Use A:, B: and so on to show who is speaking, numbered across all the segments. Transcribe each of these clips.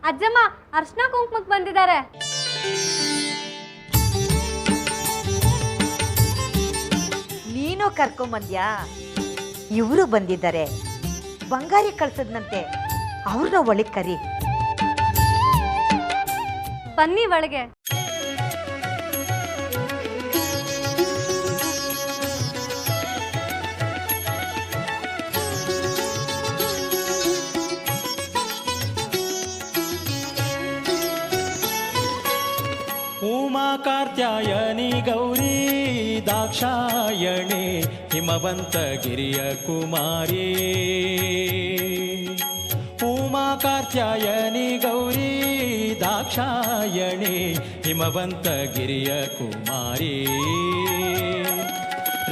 A: ಅಜ್ಜಮ್ಮ ಅರ್ಶನ ಕುಂಕುಮಕ್ಕೆ ಬಂದಿದ್ದಾರೆ.
B: ನೀನು ಕರ್ಕೊಂಬಂದ್ಯಾ? ಇವರು ಬಂದಿದ್ದಾರೆ. ಬಂಗಾರಿ ಕಳ್ಸದ್ನಂತೆ, ಅವ್ರನ್ನ ಒಳಗೆ ಕರಿ.
A: ಬನ್ನಿ ಒಳಗೆ.
C: उमा कार्त्यायनी गौरी दाक्षायणी हिमवन्तगिरिय कुमारी. उमा कार्त्यायनी गौरी दाक्षायणी हिमवन्तगिरिय कुमारी.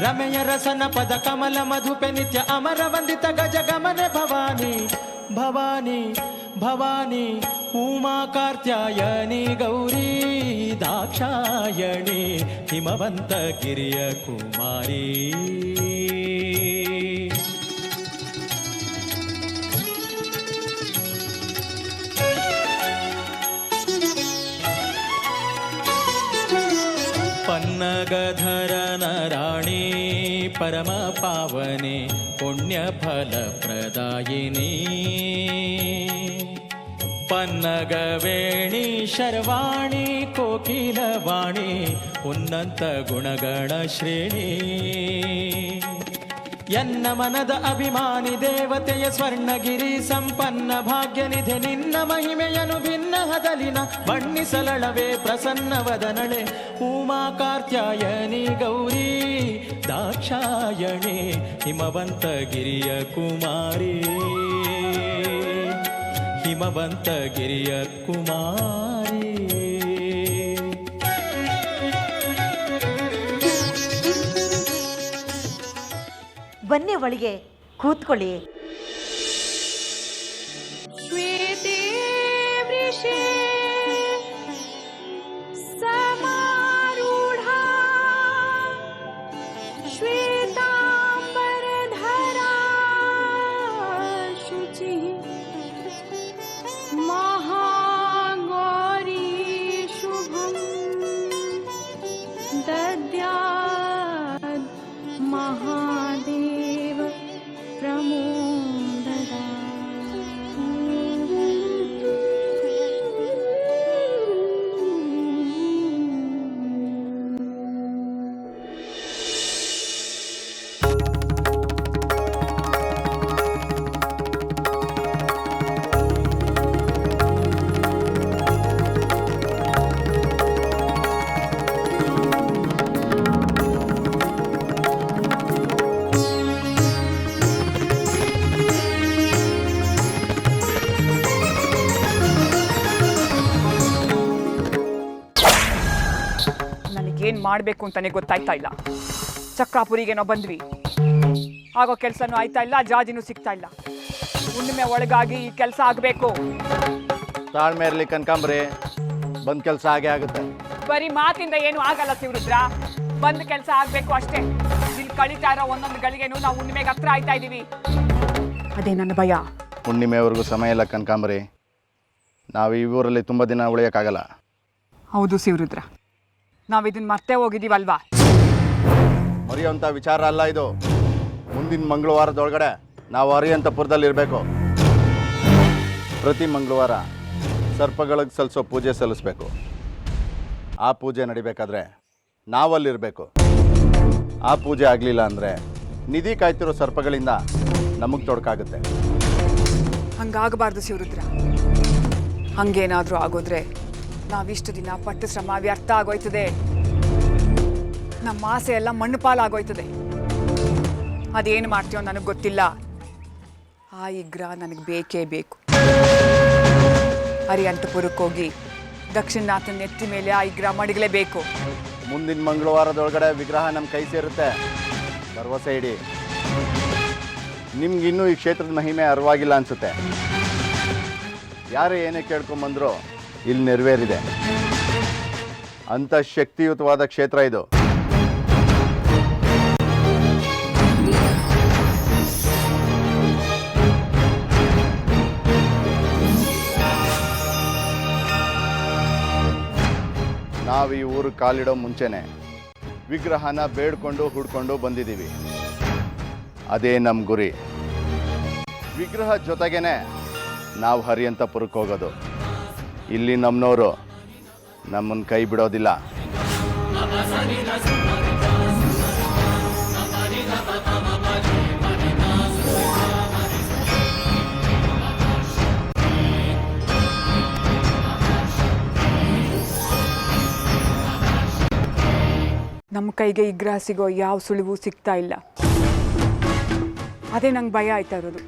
C: रमय रसन पद कमल मधुपे नित्य अमर वंदित गज गमन भवानी भवानी भवानी. उमा कार्त्यायनी गौरी दाक्षायणी हिमवन्तगिरिय कुमारी. पन्नगधरन राणी परम पावने पुण्यफल प्रदायिनी. पन्नगवेणी शर्वाणी कोकिलवाणी उन्नत गुणगण श्रेणी. यन्न मनद अभिमानि देवतेय स्वर्णगिरि संपन्न भाग्यनिधि निन्न महिमेयनु भिन्न हदलिನ ಬಣ್ಣಿಸಲಳವೆ ಪ್ರಸನ್ನ ವದನಳೆ. ಉಮಾ ಕಾರ್ತ್ಯಾಯನಿ ಗೌರಿ ದಾಕ್ಷಾಯಣಿ ಹಿಮವಂತಗಿರಿಯ ಕುಮಾರಿ. ಹಿಮವಂತಗಿರಿಯ ಕುಮಾರಿ.
B: ಬನ್ನಿ ಒಳಗೆ ಕೂತ್ಕೊಳ್ಳಿ.
A: ಶ್ವೇತೆ ವೃಷೇ ಸಮಾರೂಢಾ ಶ್ವೇತಾಂಬರಧರಾ ಶುಚಿಃ ಮಹಾಗೌರೀ ಶುಭಂ ದದ್ಯಾತ್ ಮಹಾದೇವ ಪ್ರಮೋದದಾ.
D: ಏನು ಮಾಡಬೇಕು ಅಂತಾನೆ ಗೊತ್ತಾಯ್ತಾ ಇಲ್ಲ. ಚಕ್ರಾಪುರಿಗೇನೋ ಬಂದ್ವಿ, ಆಗೋ ಕೆಲಸನೂ ಆಯ್ತಾ ಇಲ್ಲ, ಜಾಜಿನೂ ಸಿಗ್ತಾ ಇಲ್ಲ. ಹುಣ್ಣಿಮೆ ಒಳಗಾಗಿ ಈ ಕೆಲಸ ಆಗಬೇಕು.
E: ತಾಳ್ಮೆ ಇರಲಿ ಕನಕಾಂಬರಿ, ಬಂದ್ ಕೆಲಸ ಆಗೇ ಆಗುತ್ತೆ.
D: ಬರೀ ಮಾತಿಂದ ಏನು ಆಗಲ್ಲ ಶಿವರುದ್ರ, ಬಂದ್ ಕೆಲಸ ಆಗಬೇಕು ಅಷ್ಟೇ. ಇಲ್ಲಿ ಕಳೀತಾ ಇರೋ ಒಂದೊಂದು ಗಳಿಗೆನೂ ನಾವು ಹುಣ್ಣಿಮೆಗೆ ಹತ್ರ ಆಯ್ತಾ ಇದ್ದೀವಿ. ಅದೇ ನನ್ನ ಭಯ.
E: ಹುಣ್ಣಿಮೆವರೆಗೂ ಸಮಯ ಇಲ್ಲ ಕನಕಾಂಬರಿ, ನಾವು ಈ ಊರಲ್ಲಿ ತುಂಬ ದಿನ ಉಳಿಯೋಕ್ಕಾಗಲ್ಲ.
D: ಹೌದು ಶಿವರುದ್ರ, ನಾವು ಇದನ್ನ ಮರ್ತೇ ಹೋಗಿದ್ದೀವಲ್ವಾ.
E: ಮರೆಯುವಂಥ ವಿಚಾರ ಅಲ್ಲ ಇದು. ಮುಂದಿನ ಮಂಗಳವಾರದೊಳಗಡೆ ನಾವು ಅರಿಯಂತಪುರದಲ್ಲಿ ಇರಬೇಕು. ಪ್ರತಿ ಮಂಗಳವಾರ ಸರ್ಪಗಳಿಗೆ ಸಲ್ಲಿಸೋ ಪೂಜೆ ಸಲ್ಲಿಸಬೇಕು. ಆ ಪೂಜೆ ನಡಿಬೇಕಾದ್ರೆ ನಾವಲ್ಲಿರಬೇಕು. ಆ ಪೂಜೆ ಆಗಲಿಲ್ಲ ಅಂದರೆ ನಿಧಿ ಕಾಯ್ತಿರೋ ಸರ್ಪಗಳಿಂದ ನಮಗೆ ತೊಡಕಾಗುತ್ತೆ.
D: ಹಂಗಾಗಬಾರ್ದು ಶಿವರುದ್ರ. ಹಂಗೇನಾದರೂ ಆಗೋದ್ರೆ ನಾವಿಷ್ಟು ದಿನ ಪಟ್ಟು ಶ್ರಮ ವ್ಯರ್ಥ ಆಗೋಯ್ತದೆ. ನಮ್ಮ ಆಸೆ ಎಲ್ಲ ಮಣ್ಣು ಪಾಲಾಗೋಯ್ತದೆ. ಅದೇನು ಮಾಡ್ತೀಯೋ ನನಗೆ ಗೊತ್ತಿಲ್ಲ. ಆ ವಿಗ್ರಹ ನನಗೆ ಬೇಕೇ ಬೇಕು. ಅರಿಯಂತಪುರಕ್ಕೆ ಹೋಗಿ ದಕ್ಷಿಣನಾಥನ ನೆತ್ತಿ ಮೇಲೆ ಆ ವಿಗ್ರಹ ಮಡಗಲೇಬೇಕು.
E: ಮುಂದಿನ ಮಂಗಳವಾರದೊಳಗಡೆ ವಿಗ್ರಹ ನಮ್ಮ ಕೈ ಸೇರುತ್ತೆ. ಭರವಸೆ ಇಡಿ. ನಿಮ್ಗಿನ್ನೂ ಈ ಕ್ಷೇತ್ರದ ಮಹಿಮೆ ಅರಿವಾಗಿಲ್ಲ ಅನಿಸುತ್ತೆ. ಯಾರೇ ಏನೇ ಕೇಳ್ಕೊಂಬಂದರೂ ಇಲ್ಲಿ ನೆರವೇರಿದೆ. ಅಂಥ ಶಕ್ತಿಯುತವಾದ ಕ್ಷೇತ್ರ ಇದು. ನಾವು ಈ ಊರು ಕಾಲಿಡೋ ಮುಂಚೆನೆ ವಿಗ್ರಹನ ಬೇಡ್ಕೊಂಡು ಹುಡ್ಕೊಂಡು ಬಂದಿದ್ದೀವಿ. ಅದೇ ನಮ್ಮ ಗುರಿ. ವಿಗ್ರಹ ಜೊತೆಗೇನೆ ನಾವು ಹರಿಯಂತಪುರಕ್ಕೆ ಹೋಗೋದು. ಇಲ್ಲಿ ನಮ್ಮನವರು ನಮ್ಮನ್ನು ಕೈ ಬಿಡೋದಿಲ್ಲ.
D: ನಮ್ಮ ಕೈಗೆ ವಿಗ್ರಹ ಸಿಗೋ ಯಾವ ಸುಳಿವು ಸಿಗ್ತಾ ಇಲ್ಲ. ಅದೇ ನಂಗೆ ಭಯ ಆಯ್ತಾ ಇರೋದು.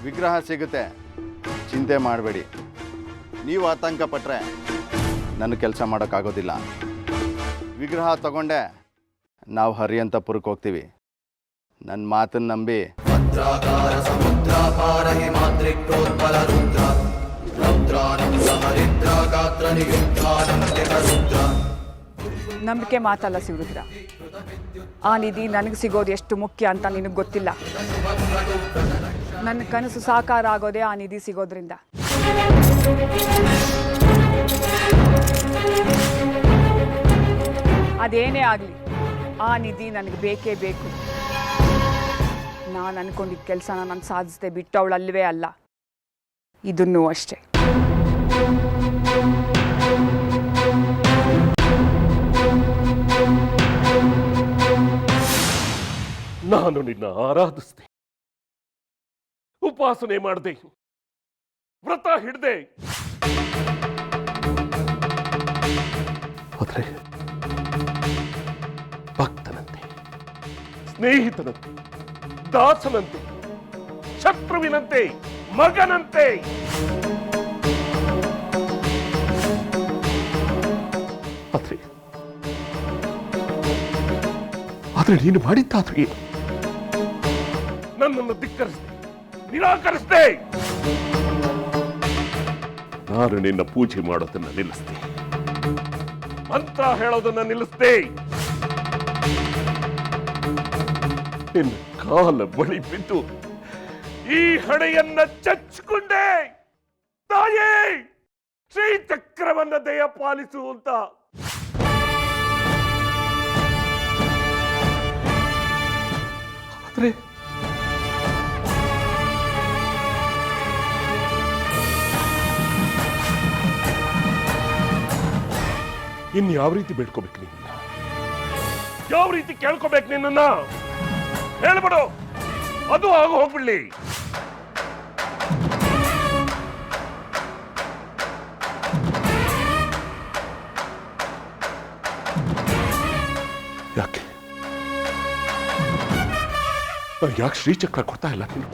E: ವಿಗ್ರಹ ಸಿಗುತ್ತೆ, ಚಿಂತೆ ಮಾಡಬೇಡಿ. ನೀವು ಆತಂಕ ಪಟ್ಟರೆ ನನ್ನ ಕೆಲಸ ಮಾಡೋಕ್ಕಾಗೋದಿಲ್ಲ. ವಿಗ್ರಹ ತಗೊಂಡೆ ನಾವು ಹರಿಯಂತಪುರಕ್ಕೆ ಹೋಗ್ತೀವಿ. ನನ್ನ ಮಾತನ್ನು ನಂಬಿ.
D: ನಂಬಿಕೆ ಮಾತಲ್ಲ ಶಿವರುದ್ರ. ಆ ನಿಧಿ ನನಗೆ ಸಿಗೋದು ಎಷ್ಟು ಮುಖ್ಯ ಅಂತ ನಿನಗೆ ಗೊತ್ತಿಲ್ಲ. ನನ್ನ ಕನಸು ಸಾಕಾರ ಆಗೋದೇ ಆ ನಿಧಿ ಸಿಗೋದ್ರಿಂದ. ಅದೇನೇ ಆಗಲಿ, ಆ ನಿಧಿ ನನಗೆ ಬೇಕೇ ಬೇಕು. ನಾನು ಅನ್ಕೊಂಡಿದ್ದ ಕೆಲಸನ ನಾನು ಸಾಧಿಸದೆ ಬಿಟ್ಟವಳಲ್ವೇ ಅಲ್ಲ, ಇದನ್ನೂ ಅಷ್ಟೇ.
F: ನಾನು ನಿನ್ನ ಆರಾಧಿಸಿದೆ, ಉಪಾಸನೆ ಮಾಡಿದೆ, ವ್ರತ ಹಿಡ್ದೆ. ಆದ್ರೆ ಭಕ್ತನಂತೆ, ಸ್ನೇಹಿತನಂತೆ, ದಾಸನಂತೆ, ಶತ್ರುವಿನಂತೆ, ಮಗನಂತೆ ಆದ್ರೆ ನೀನು ಮಾಡಿದ್ದಾದ್ರೂ ಏನು? ನನ್ನನ್ನು ಧಿಕ್ಕರಿಸಿದೆ, ನಿರಾಕರಿಸಿದೆ. ನಾನು ನಿನ್ನ ಪೂಜೆ ಮಾಡೋದನ್ನ ನಿಲ್ಲಿಸಿದೆ, ಮಂತ್ರ ಹೇಳೋದನ್ನ ನಿಲ್ಲಿಸಿದೆ. ನಿನ್ನ ಕಾಲ ಬಳಿ ಬಿದ್ದು ಈ ಹಣೆಯನ್ನ ಚಚ್ಚಿಕೊಂಡೆ. ತಾಯೇ, ಶ್ರೀಚಕ್ರವನ್ನ ದಯ ಪಾಲಿಸು ಅಂತ. ಆದ್ರೆ ಇನ್ ಯಾವ ರೀತಿ ಬೇಡ್ಕೋಬೇಕು? ನಿನ್ನ ಯಾವ ರೀತಿ ಕೇಳ್ಕೋಬೇಕು? ನಿನ್ನ ಹೇಳ್ಬಿಡು, ಅದು ಆಗ ಹೋಗ್ಬಿಡ್ಲಿ. ಯಾಕೆ ಯಾಕೆ ಶ್ರೀಚಕ್ರ ಕೊಡ್ತಾ ಇಲ್ಲ ನೀನು?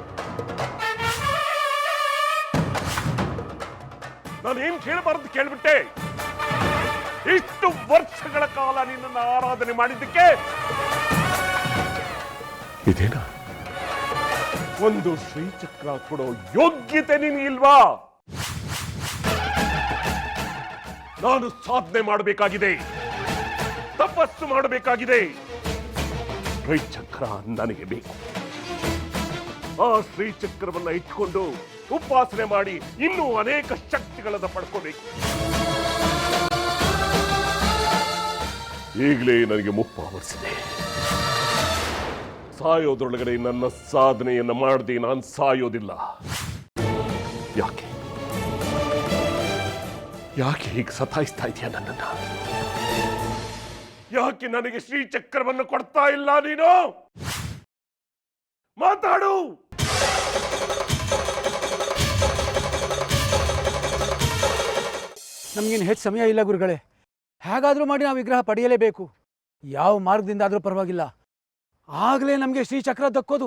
F: ನಾನೇನ್ ಕೇಳಬಾರದು ಕೇಳ್ಬಿಟ್ಟೆ. ಇಷ್ಟು ವರ್ಷಗಳ ಕಾಲ ನಿನ್ನನ್ನು ಆರಾಧನೆ ಮಾಡಿದ್ದಕ್ಕೆ ಇದೇನಾ ಒಂದು ಶ್ರೀಚಕ್ರ ಕೊಡೋ ಯೋಗ್ಯತೆ ನಿನಗಿಲ್ವಾ? ನಾನು ಸಾಧನೆ ಮಾಡಬೇಕಾಗಿದೆ, ತಪಸ್ಸು ಮಾಡಬೇಕಾಗಿದೆ. ಶ್ರೀಚಕ್ರ ನನಗೆ ಬೇಕು. ಆ ಶ್ರೀಚಕ್ರವನ್ನ ಇಟ್ಕೊಂಡು ಉಪಾಸನೆ ಮಾಡಿ ಇನ್ನೂ ಅನೇಕ ಶಕ್ತಿಗಳನ್ನು ಪಡ್ಕೋಬೇಕು. ಈಗಲೇ ನನಗೆ ಮುಪ್ಪ ಆವರಿಸಿದೆ. ಸಾಯೋದ್ರೊಳಗಡೆ ನನ್ನ ಸಾಧನೆಯನ್ನ ಮಾಡದೆ ನಾನು ಸಾಯೋದಿಲ್ಲ. ಯಾಕೆ ಯಾಕೆ ಹೀಗೆ ಸತಾಯಿಸ್ತಾ ಇದೆಯಾ ನನ್ನನ್ನ? ಯಾಕೆ ನನಗೆ ಶ್ರೀಚಕ್ರವನ್ನು ಕೊಡ್ತಾ ಇಲ್ಲ ನೀನು? ಮಾತಾಡು.
G: ನಮಗೇನು ಹೆಚ್ಚು ಸಮಯ ಇಲ್ಲ ಗುರುಗಳೇ. ಹೇಗಾದರೂ ಮಾಡಿ ನಾವು ವಿಗ್ರಹ ಪಡೆಯಲೇಬೇಕು. ಯಾವ ಮಾರ್ಗದಿಂದ ಆದರೂ ಪರವಾಗಿಲ್ಲ, ಆಗಲೇ ನಮಗೆ ಶ್ರೀಚಕ್ರ ದಕ್ಕೋದು.